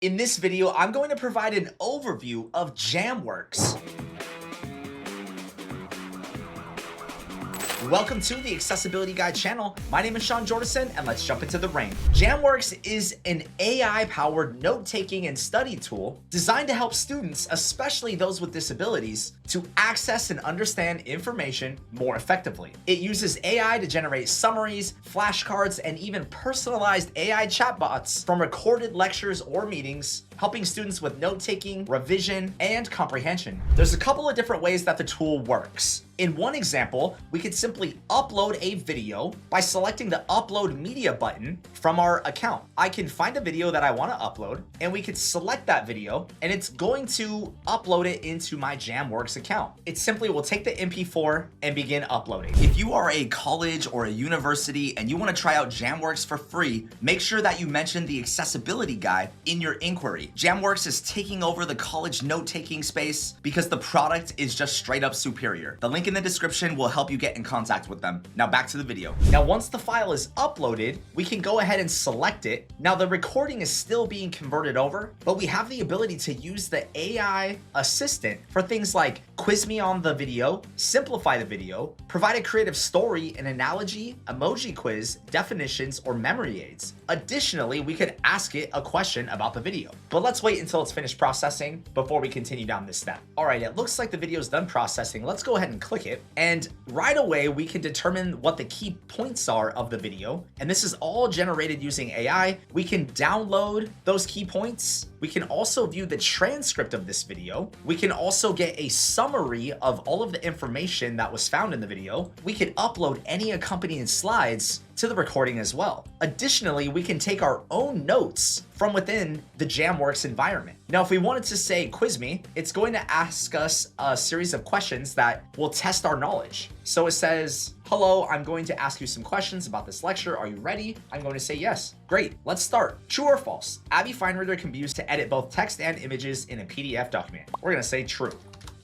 In this video, I'm going to provide an overview of Jamworks. Welcome to the Accessibility Guide channel. My name is Sean Jordison, and let's jump into the rain. Jamworks is an AI-powered note-taking and study tool designed to help students, especially those with disabilities, to access and understand information more effectively. It uses AI to generate summaries, flashcards, and even personalized AI chatbots from recorded lectures or meetings, helping students with note-taking, revision, and comprehension. There's a couple of different ways that the tool works. In one example, we could simply upload a video by selecting the Upload Media button from our account. I can find a video that I want to upload, and we could select that video, and it's going to upload it into my Jamworks account. It simply will take the MP4 and begin uploading. If you are a college or a university and you want to try out Jamworks for free, make sure that you mention the Accessibility Guide in your inquiry. Jamworks is taking over the college note-taking space because the product is just straight up superior. The link in the description will help you get in contact with them. Now back to the video. Now once the file is uploaded, we can go ahead and select it. Now the recording is still being converted over, but we have the ability to use the AI assistant for things like quiz me on the video, simplify the video, provide a creative story, an analogy, emoji quiz, definitions, or memory aids. Additionally, we could ask it a question about the video. But let's wait until it's finished processing before we continue down this step. All right, it looks like the video is done processing. Let's go ahead and click it. And right away, we can determine what the key points are of the video. And this is all generated using AI. We can download those key points. We can also view the transcript of this video. We can also get a summary of all of the information that was found in the video. We could upload any accompanying slides to the recording as well. Additionally, we can take our own notes from within the Jamworks environment. Now, if we wanted to say quiz me, it's going to ask us a series of questions that will test our knowledge. So it says, hello, I'm going to ask you some questions about this lecture. Are you ready? I'm going to say yes. Great, let's start. True or false? Abby FineReader can be used to edit both text and images in a PDF document. We're gonna say true.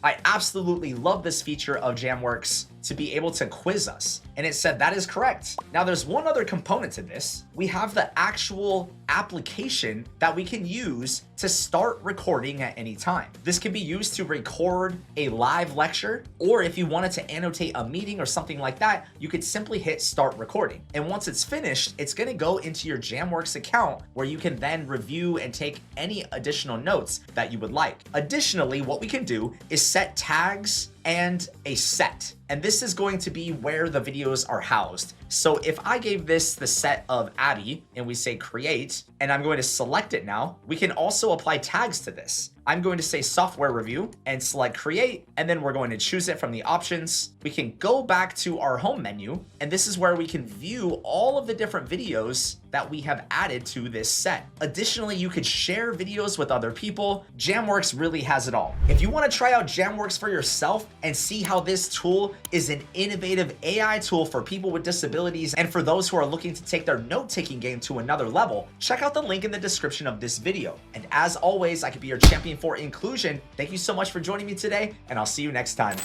I absolutely love this feature of Jamworks to be able to quiz us. And it said that is correct. Now there's one other component to this. We have the actual application that we can use to start recording at any time. This can be used to record a live lecture, or if you wanted to annotate a meeting or something like that, you could simply hit start recording. And once it's finished, it's gonna go into your Jamworks account where you can then review and take any additional notes that you would like. Additionally, what we can do is set tags and a set. And this is going to be where the videos are housed. So if I gave this the set of Abby and we say create, and I'm going to select it now, we can also apply tags to this. I'm going to say software review and select create, and then we're going to choose it from the options. We can go back to our home menu, and this is where we can view all of the different videos that we have added to this set. Additionally, you could share videos with other people. Jamworks really has it all. If you want to try out Jamworks for yourself and see how this tool is an innovative AI tool for people with disabilities and for those who are looking to take their note-taking game to another level, check out the link in the description of this video. And as always, I could be your champion for inclusion. Thank you so much for joining me today, and I'll see you next time.